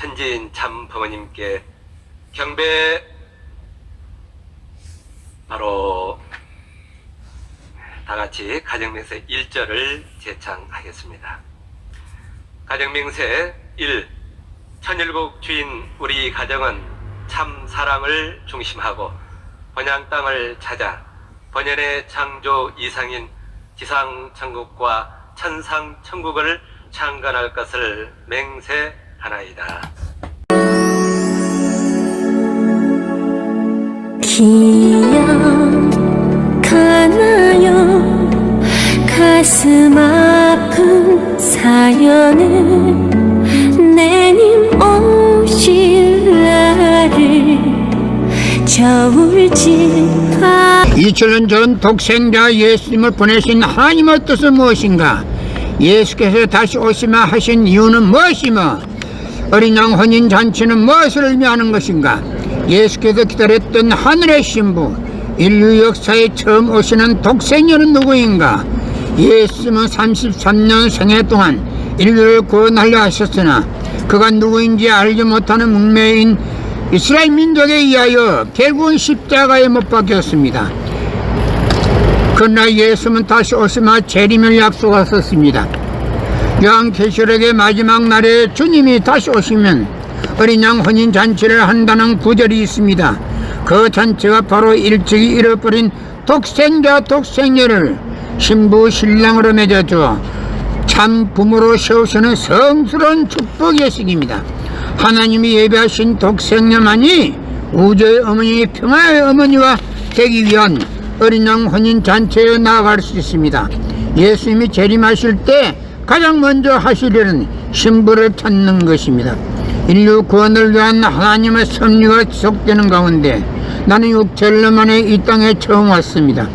천지인 참 부모님께 경배. 바로 다같이 가정명세 1절을 제창하겠습니다. 가정명세 1. 천일국 주인 우리 가정은 참 사랑을 중심하고 번양 땅을 찾아 번연의 창조 이상인 지상천국과 천상천국을 창건할 것을 맹세하나이다. 기억하나요? 가슴 아픈 사연을 내님 오실 날을 저울질 2000년 전 독생자 예수님을 보내신 하나님의 뜻은 무엇인가? 예수께서 다시 오시마 하신 이유는 무엇이며 어린 양 혼인잔치는 무엇을 의미하는 것인가? 예수께서 기다렸던 하늘의 신부, 인류 역사에 처음 오시는 독생녀는 누구인가? 예수님은 33년 생애 동안 인류를 구원하려 하셨으나 그가 누구인지 알지 못하는 문명인 이스라엘 민족에 의하여 결국은 십자가에 못 박혔습니다. 그러나 예수님은 다시 오시마 재림을 약속하셨습니다. 요한계시록의 마지막 날에 주님이 다시 오시면 어린 양 혼인잔치를 한다는 구절이 있습니다. 그 잔치가 바로 일찍이 잃어버린 독생자 독생녀를 신부 신랑으로 맺어주어 참 부모로 세우시는 성스러운 축복의 예식입니다. 하나님이 예배하신 독생녀만이 우주의 어머니 평화의 어머니와 되기 위한 어린 양 혼인잔치에 나아갈 수 있습니다. 예수님이 재림하실 때 가장 먼저 하실 일은 신부를 찾는 것입니다. 인류 구원을 위한 하나님의 섭리가 지속되는 가운데 나는 6천년 만에 이 땅에 처음 왔습니다.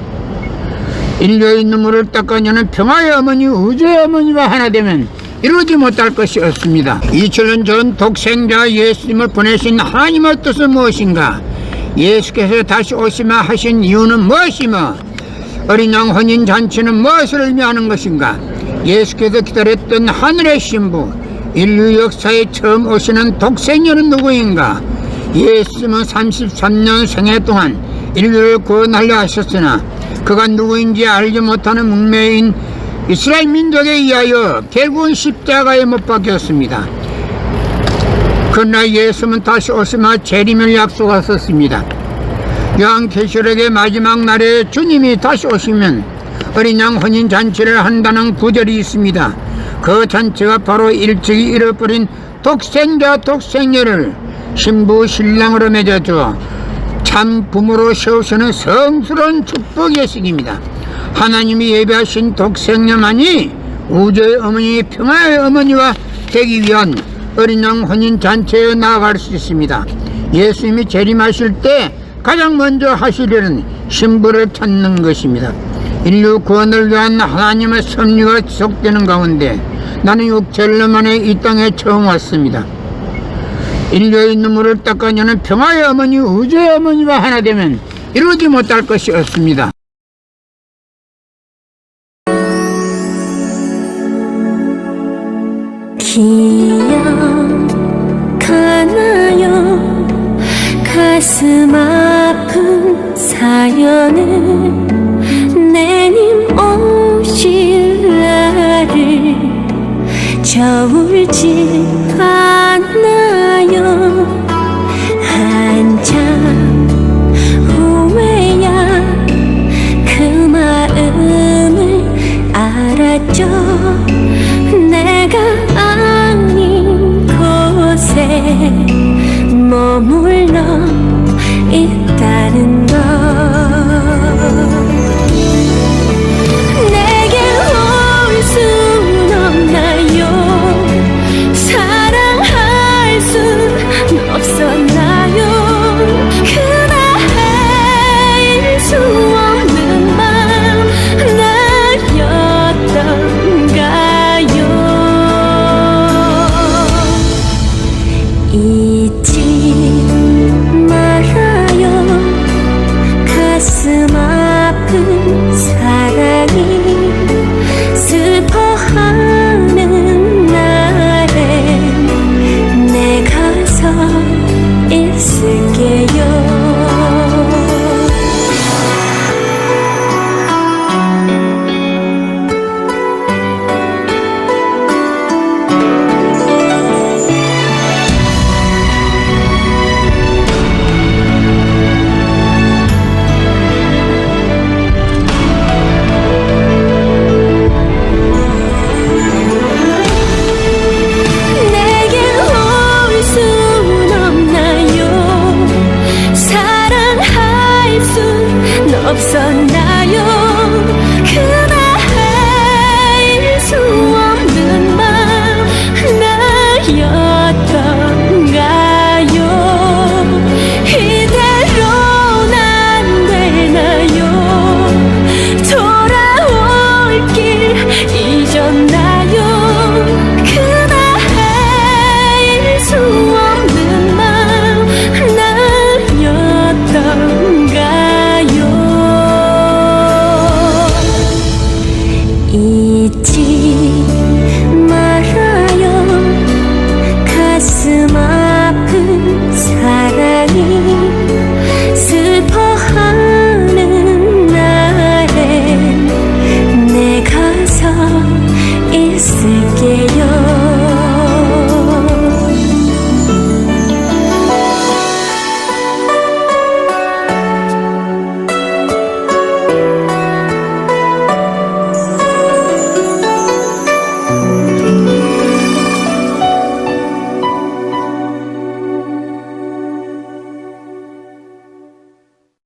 인류의 눈물을 닦아내는 평화의 어머니 우주의 어머니와 하나 되면 이루지 못할 것이 없습니다. 2000년 전 독생자 예수님을 보내신 하나님의 뜻은 무엇인가? 예수께서 다시 오시마 하신 이유는 무엇이며 어린 양 혼인잔치는 무엇을 의미하는 것인가? 예수께서 기다렸던 하늘의 신부, 인류 역사에 처음 오시는 독생녀는 누구인가? 예수님은 33년 생애 동안 인류를 구원하려 하셨으나 그가 누구인지 알지 못하는 문명인 이스라엘 민족에 의하여 결국은 십자가에 못 박혔습니다. 그러나 예수님은 다시 오시마 재림을 약속하셨습니다. 요한계시록의 마지막 날에 주님이 다시 오시면 어린 양 혼인잔치를 한다는 구절이 있습니다. 그 잔치가 바로 일찍이 잃어버린 독생자 독생녀를 신부 신랑으로 맺어주어 참 부모로 세우시는 성스러운 축복 예식입니다. 하나님이 예배하신 독생녀만이 우주의 어머니 평화의 어머니와 되기 위한 어린 양 혼인잔치에 나아갈 수 있습니다. 예수님이 재림하실 때 가장 먼저 하실 일은 신부를 찾는 것입니다. 인류 구원을 위한 하나님의 섭리가 지속되는 가운데 나는 6천년 만에 이 땅에 처음 왔습니다. 인류의 눈물을 닦아내는 평화의 어머니 우주의 어머니와 하나 되면 이루지 못할 것이 없습니다. 기억하나요? 가슴 아픈 사연을 내님 오실 날을 저울질 않나요? 한참 후에야 그 마음을 알았죠. 내가 아닌 곳에 머물러 있다는 것. 내게 올 순 없나요? 사랑할 순 없었나요? 그날 헤일 수 없는 맘 나였던가요? 잊지 말아요. 가슴 아픈 사랑이 슬퍼하는 날에 내가 있을게요. 내겐 올 순 없나요? 사랑할 순 없었나요?